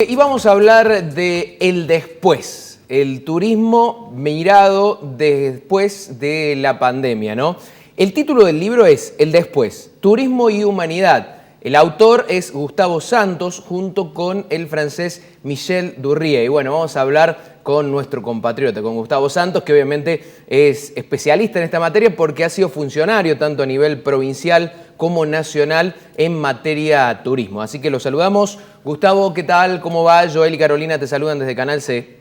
Y vamos a hablar de el después, el turismo mirado después de la pandemia, ¿no? El título del libro es El después, Turismo y Humanidad. El autor es Gustavo Santos junto con el francés Michel Durrié. Y bueno, vamos a hablar con nuestro compatriota, con Gustavo Santos, que obviamente es especialista en esta materia porque ha sido funcionario tanto a nivel provincial como nacional en materia turismo. Así que lo saludamos. Gustavo, ¿qué tal? ¿Cómo va? Joel y Carolina te saludan desde Canal C.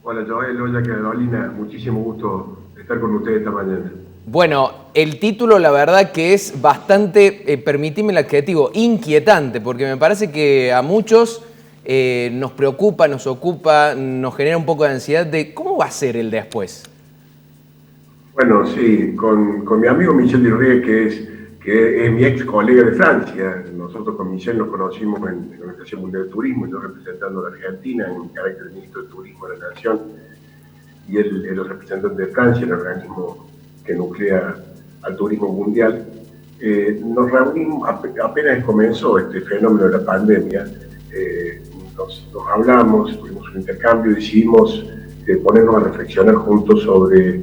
Hola Joel, hola Carolina, muchísimo gusto estar con ustedes esta mañana. Bueno, el título la verdad que es bastante, permitime el adjetivo, inquietante, porque me parece que a muchos nos preocupa, nos ocupa, nos genera un poco de ansiedad de cómo va a ser el después. Bueno, sí, con mi amigo Michel Durrié, que es mi ex colega de Francia. Nosotros con Michel nos conocimos en la Organización Mundial de Turismo, yo representando a la Argentina en carácter de ministro de Turismo de la Nación, y él es el representante de Francia, el organismo que nuclea al turismo mundial. Nos reunimos, apenas comenzó este fenómeno de la pandemia, nos hablamos, tuvimos un intercambio y decidimos ponernos a reflexionar juntos sobre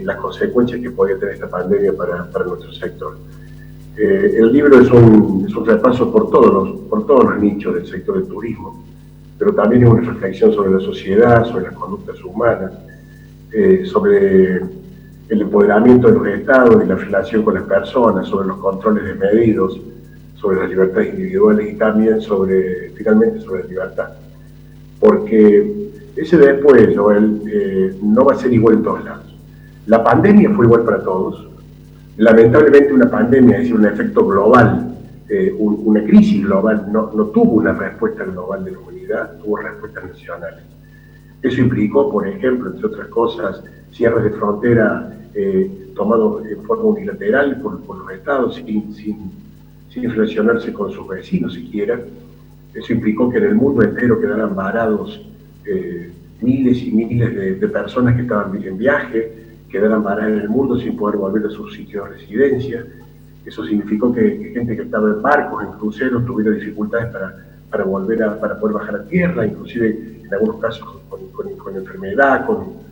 las consecuencias que podía tener esta pandemia para nuestro sector. El libro es un repaso por todos los nichos del sector del turismo, pero también es una reflexión sobre la sociedad, sobre las conductas humanas, sobre el empoderamiento de los estados y la relación con las personas, sobre los controles desmedidos, sobre las libertades individuales y también finalmente sobre la libertad. Porque ese después, Joel, no va a ser igual en todos lados. La pandemia fue igual para todos. Lamentablemente una pandemia, es decir, un efecto global, una crisis global, no tuvo una respuesta global de la humanidad, tuvo respuestas nacionales. Eso implicó, por ejemplo, entre otras cosas, cierres de frontera tomados en forma unilateral por los estados sin relacionarse con sus vecinos siquiera. Eso implicó que en el mundo entero quedaran varados miles y miles de personas que estaban en viaje, quedaran varadas en el mundo sin poder volver a sus sitios de residencia. Eso significó que gente que estaba en barcos, en cruceros, tuviera dificultades para poder bajar a tierra, inclusive en algunos casos con enfermedad, con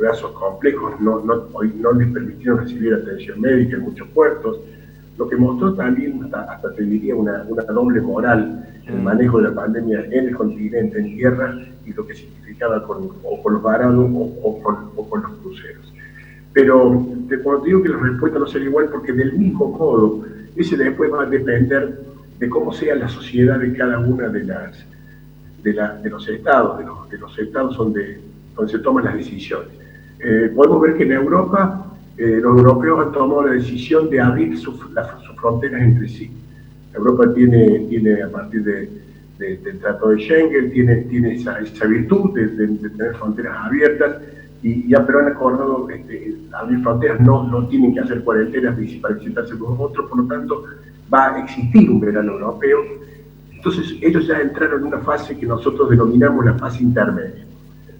casos complejos, no les permitieron recibir atención médica en muchos puertos, lo que mostró también, hasta te diría, una doble moral en el manejo de la pandemia en el continente, en tierra, y lo que significaba con los varados o con los cruceros. Pero cuando te digo que la respuesta no será igual, porque del mismo modo, ese después va a depender de cómo sea la sociedad de cada una de los estados, de los estados donde se toman las decisiones. Podemos ver que en Europa los europeos han tomado la decisión de abrir sus fronteras entre sí. Europa tiene a partir del Tratado de Schengen, tiene esa virtud de tener fronteras abiertas, y ya pero han acordado abrir fronteras, no tienen que hacer cuarentenas para visitarse con otros, por lo tanto va a existir un verano europeo. Entonces ellos ya entraron en una fase que nosotros denominamos la fase intermedia.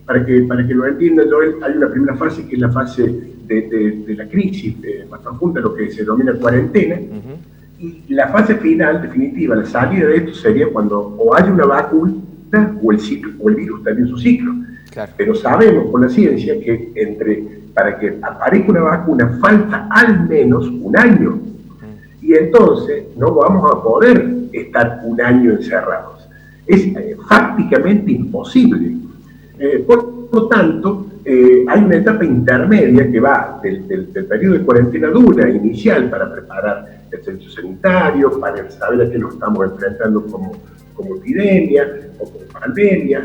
Para que lo entiendan, Joel, hay una primera fase que es la fase de la crisis más profunda, lo que se denomina cuarentena, y la fase final, definitiva, la salida de esto sería cuando o hay una vacuna o el virus termina su ciclo. Claro. Pero sabemos por la ciencia que para que aparezca una vacuna falta al menos un año, y entonces no vamos a poder estar un año encerrados. Es fácticamente imposible. Por lo tanto, hay una etapa intermedia que va del periodo de cuarentena dura inicial para preparar el servicio sanitario, para saber a qué nos estamos enfrentando como epidemia o como pandemia,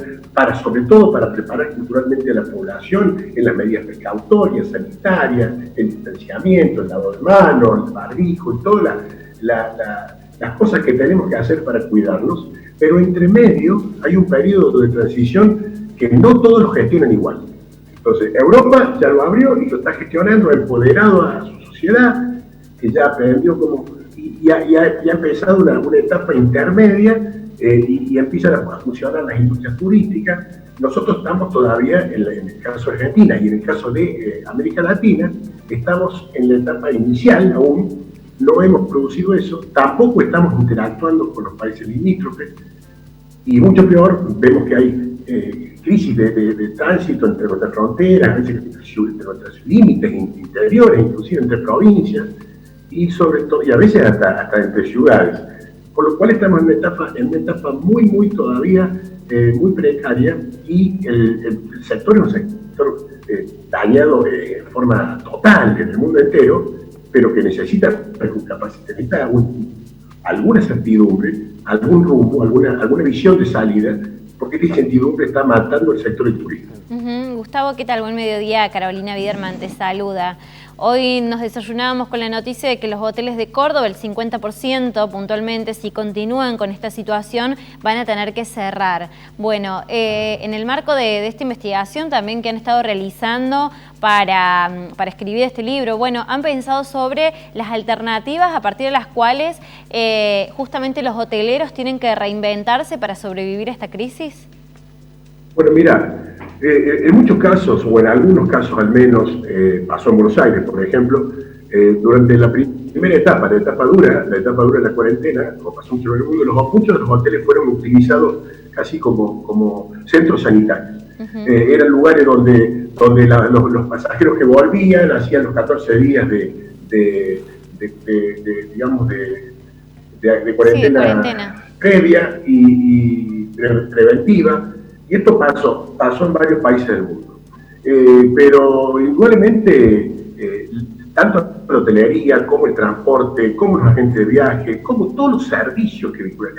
sobre todo para preparar culturalmente a la población en las medidas precautorias, sanitarias, el distanciamiento, el lavado de manos, el barbijo y todas las cosas que tenemos que hacer para cuidarnos. Pero entre medio hay un periodo de transición que no todos lo gestionan igual. Entonces, Europa ya lo abrió y lo está gestionando, ha empoderado a su sociedad, que ya aprendió y ha empezado una etapa intermedia, y empiezan a funcionar las industrias turísticas. Nosotros estamos todavía, en el caso de Argentina y en el caso de América Latina, estamos en la etapa inicial aún, no hemos producido eso, tampoco estamos interactuando con los países limítrofes. Y mucho peor, vemos que hay crisis de tránsito entre nuestras fronteras, a veces entre nuestros límites interiores, inclusive entre provincias, y sobre todo, y a veces hasta entre ciudades. Por lo cual estamos en una etapa muy todavía muy precaria, y el sector es un sector dañado de forma total en el mundo entero, pero que necesita alguna certidumbre, algún rumbo, alguna visión de salida, porque esta incertidumbre está matando el sector del turismo. Gustavo, ¿qué tal? Buen mediodía. Carolina Biderman te saluda. Hoy nos desayunábamos con la noticia de que los hoteles de Córdoba, el 50% puntualmente, si continúan con esta situación, van a tener que cerrar. Bueno, en el marco de esta investigación también que han estado realizando para escribir este libro, bueno, han pensado sobre las alternativas a partir de las cuales justamente los hoteleros tienen que reinventarse para sobrevivir a esta crisis. Bueno, mira, en muchos casos, o en algunos casos al menos, pasó en Buenos Aires, por ejemplo, durante la primera etapa, la etapa dura de la cuarentena, como pasó mucho en el mundo, muchos de los hoteles fueron utilizados casi como centros sanitarios. Eran lugares donde los pasajeros que volvían hacían los 14 días de cuarentena previa y preventiva. Y esto pasó en varios países del mundo. Pero indudablemente, tanto la hotelería como el transporte, como los agentes de viaje, como todos los servicios que vinculan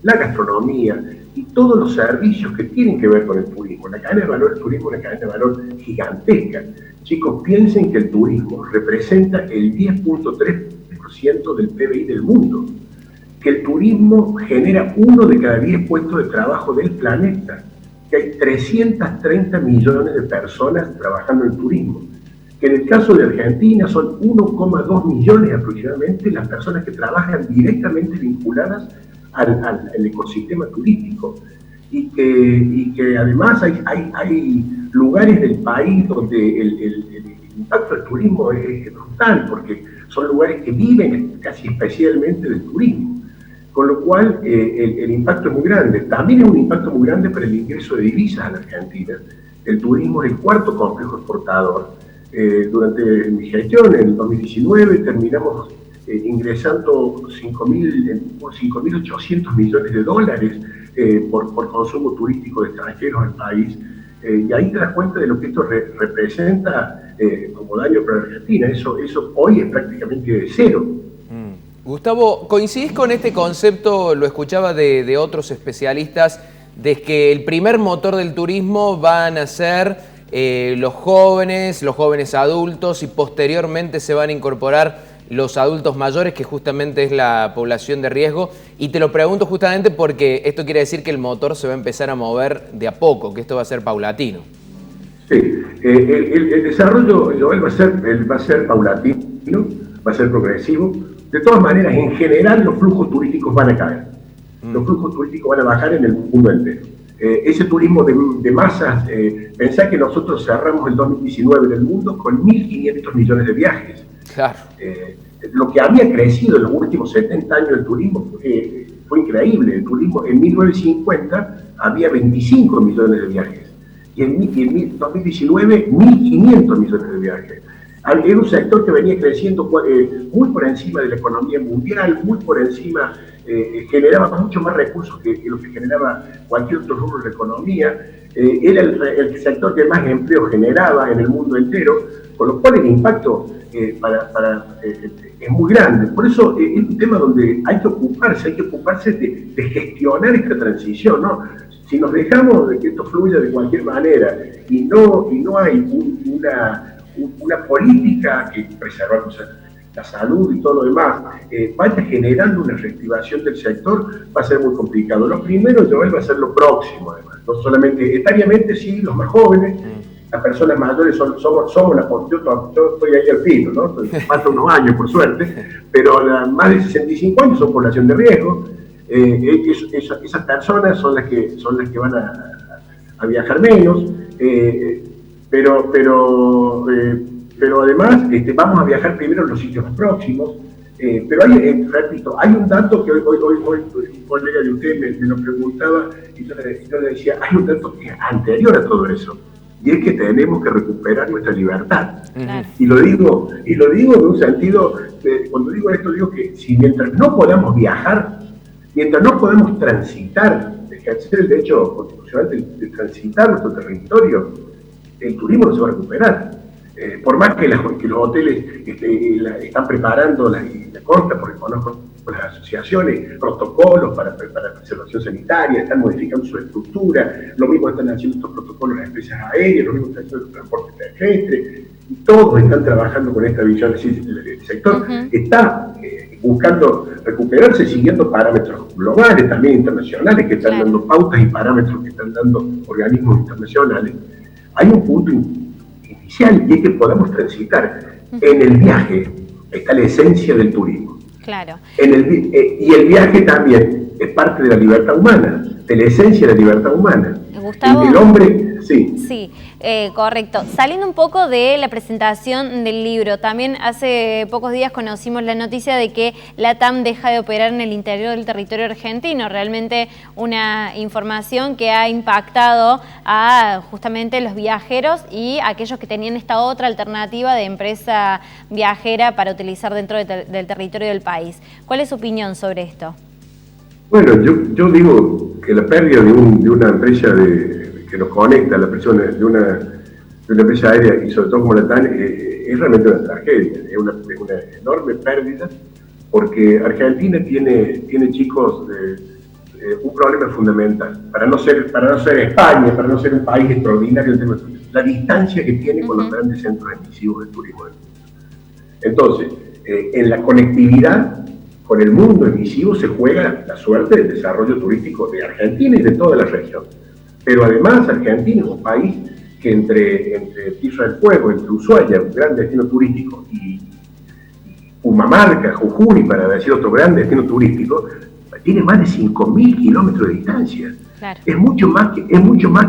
la gastronomía y todos los servicios que tienen que ver con el turismo. La cadena de valor del turismo es una cadena de valor gigantesca. Chicos, piensen que el turismo representa el 10.3% del PBI del mundo, que el turismo genera 1 de cada 10 puestos de trabajo del planeta, que hay 330 millones de personas trabajando en el turismo, que en el caso de Argentina son 1,2 millones aproximadamente las personas que trabajan directamente vinculadas al ecosistema turístico, y que además hay lugares del país donde el impacto del turismo es brutal, porque son lugares que viven casi especialmente del turismo. Con lo cual, el impacto es muy grande. También es un impacto muy grande para el ingreso de divisas a la Argentina. El turismo es el cuarto complejo exportador. Durante mi gestión, en el 2019, terminamos ingresando 5.800 millones de dólares por consumo turístico de extranjeros al país. Y ahí te das cuenta de lo que esto representa como daño para la Argentina. Eso hoy es prácticamente cero. Gustavo, ¿coincidís con este concepto? Lo escuchaba de otros especialistas, de que el primer motor del turismo van a ser los jóvenes adultos, y posteriormente se van a incorporar los adultos mayores, que justamente es la población de riesgo. Y te lo pregunto justamente porque esto quiere decir que el motor se va a empezar a mover de a poco, que esto va a ser paulatino. Sí, el desarrollo, Joel, va a ser paulatino, va a ser progresivo. De todas maneras, en general, los flujos turísticos van a caer. Los flujos turísticos van a bajar en el mundo entero. Ese turismo de masas, pensá que nosotros cerramos el 2019 en el mundo con 1.500 millones de viajes. Claro. Lo que había crecido en los últimos 70 años del turismo fue increíble. El turismo en 1950 había 25 millones de viajes. Y en 2019, 1.500 millones de viajes. Era un sector que venía creciendo muy por encima de la economía mundial, muy por encima, generaba mucho más recursos que lo que generaba cualquier otro rubro de la economía. Era el sector que más empleo generaba en el mundo entero, con lo cual el impacto es muy grande. Por eso es un tema donde hay que ocuparse de gestionar esta transición, ¿no? Si nos dejamos de que esto fluya de cualquier manera y no hay una política que preserva la salud y todo lo demás, vaya generando una reactivación del sector, va a ser muy complicado. Lo primero, Joel, va a ser lo próximo, además. No solamente etariamente, sí, los más jóvenes, las personas mayores somos yo estoy ahí al filo, ¿no? Faltan unos años, por suerte, pero más de 65 años son población de riesgo. Esas personas son las que van a viajar menos. Pero además vamos a viajar primero en los sitios próximos. Pero repito, hay un dato que hoy un colega de usted me lo preguntaba y yo le decía, hay un dato que es anterior a todo eso, y es que tenemos que recuperar nuestra libertad. Y lo digo en un sentido, cuando digo esto, digo que si mientras no podamos viajar, mientras no podamos transitar, ejercer el derecho constitucional de transitar nuestro territorio, el turismo no se va a recuperar. Por más que los hoteles están preparando, y me consta porque conozco las asociaciones, protocolos para preservación sanitaria, están modificando su estructura, lo mismo están haciendo estos protocolos las empresas aéreas, lo mismo están haciendo el transporte terrestre, y todos están trabajando con esta visión. El sector está buscando recuperarse siguiendo parámetros globales, también internacionales, que están dando pautas y parámetros que están dando organismos internacionales. Hay un punto inicial y es que podamos transitar. En el viaje está la esencia del turismo. Claro. Y el viaje también es parte de la libertad humana, de la esencia de la libertad humana. Gustavo, el hombre, sí. Sí, correcto. Saliendo un poco de la presentación del libro, también hace pocos días conocimos la noticia de que LATAM deja de operar en el interior del territorio argentino. Realmente una información que ha impactado a justamente los viajeros y aquellos que tenían esta otra alternativa de empresa viajera para utilizar dentro del territorio del país. ¿Cuál es su opinión sobre esto? Bueno, yo digo que la pérdida de una empresa que nos conecta a la persona, de una empresa aérea y sobre todo como LATAM, es realmente una tragedia, es una enorme pérdida, porque Argentina tiene chicos, un problema fundamental, para no ser España, para no ser un país extraordinario, la distancia que tiene con los grandes centros emisivos del turismo del mundo. Entonces, en la conectividad con el mundo emisivo se juega la suerte del desarrollo turístico de Argentina y de toda la región. Pero además Argentina es un país que entre Tierra del Fuego, entre Ushuaia, un gran destino turístico, y Humamarca, Jujuy, para decir otro gran destino turístico, tiene más de 5.000 kilómetros de distancia. Claro. Es mucho más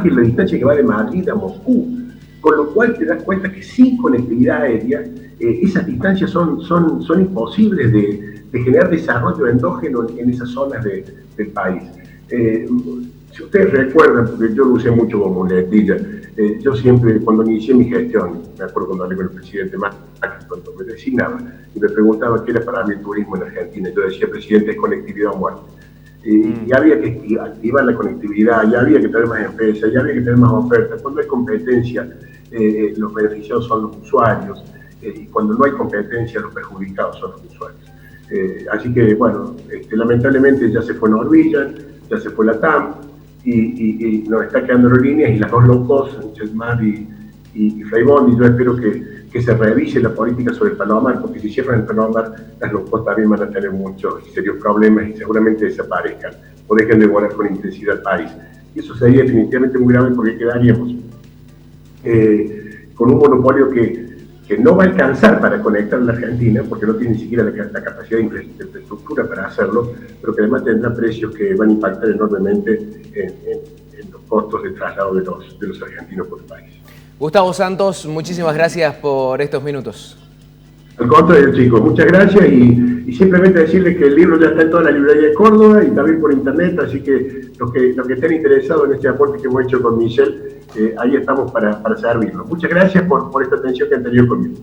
que la distancia que va de Madrid a Moscú. Con lo cual te das cuenta que sin conectividad aérea, esas distancias son imposibles de generar desarrollo endógeno en esas zonas del país. Si ustedes recuerdan, porque yo lo usé mucho como muletilla, yo siempre, cuando inicié mi gestión, me acuerdo cuando hablé con el presidente Macri, cuando me designaba, y me preguntaba qué era para mí el turismo en Argentina, yo decía, presidente, es conectividad o muerte. Y había que activar la conectividad, ya había que tener más empresas, ya había que tener más ofertas. Cuando hay competencia, los beneficiados son los usuarios, y cuando no hay competencia, los perjudicados son los usuarios. Así que, bueno, lamentablemente ya se fue Norwegian, ya se fue LATAM, y nos está quedando aerolíneas, y las dos low cost, Jetmar y Flybondi, y yo espero que se revise la política sobre el Palomar, porque si cierran el Palomar, las low cost también van a tener muchos y serios problemas y seguramente desaparezcan o dejen de volar con intensidad al país. Y eso sería definitivamente muy grave, porque quedaríamos con un monopolio que no va a alcanzar para conectar a la Argentina, porque no tiene ni siquiera la capacidad de infraestructura para hacerlo, pero que además tendrá precios que van a impactar enormemente en los costos de traslado de los argentinos por el país. Gustavo Santos, muchísimas gracias por estos minutos. Al contrario, chicos, muchas gracias, y simplemente decirles que el libro ya está en toda la librería de Córdoba y también por internet, así que los que estén interesados en este aporte que hemos hecho con Michelle, ahí estamos para servirlo. Muchas gracias por esta atención que han tenido conmigo.